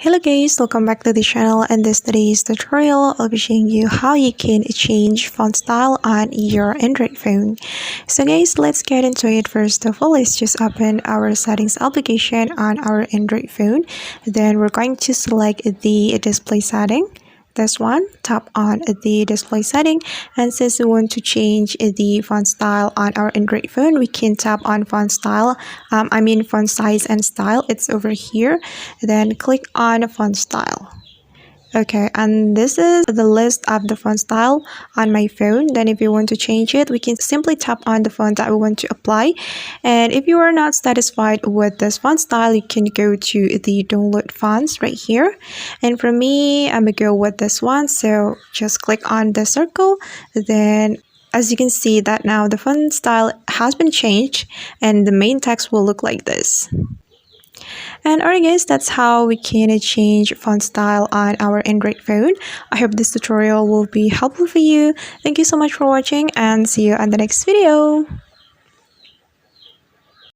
Hello guys, welcome back to the channel. And this today's tutorial, I'll be showing you how you can change font style on your Android phone. So guys, let's get into it. First of all, let's just open our settings application on our Android phone. Then we're going to select the display setting. This one, tap on the display setting, and since we want to change the font style on our Android phone, we can tap on font style, font size and style. It's over here. Then click on font style. Okay, and this is the list of the font style on my phone. Then if you want to change it, we can simply tap on the font that we want to apply. And if you are not satisfied with this font style, you can go to the download fonts right here. And for me, I'm gonna go with this one. So just click on the circle. Then as you can see that now the font style has been changed and the main text will look like this. And alright guys, that's how we can change font style on our Android phone. I hope this tutorial will be helpful for you. Thank you so much for watching and see you on the next video.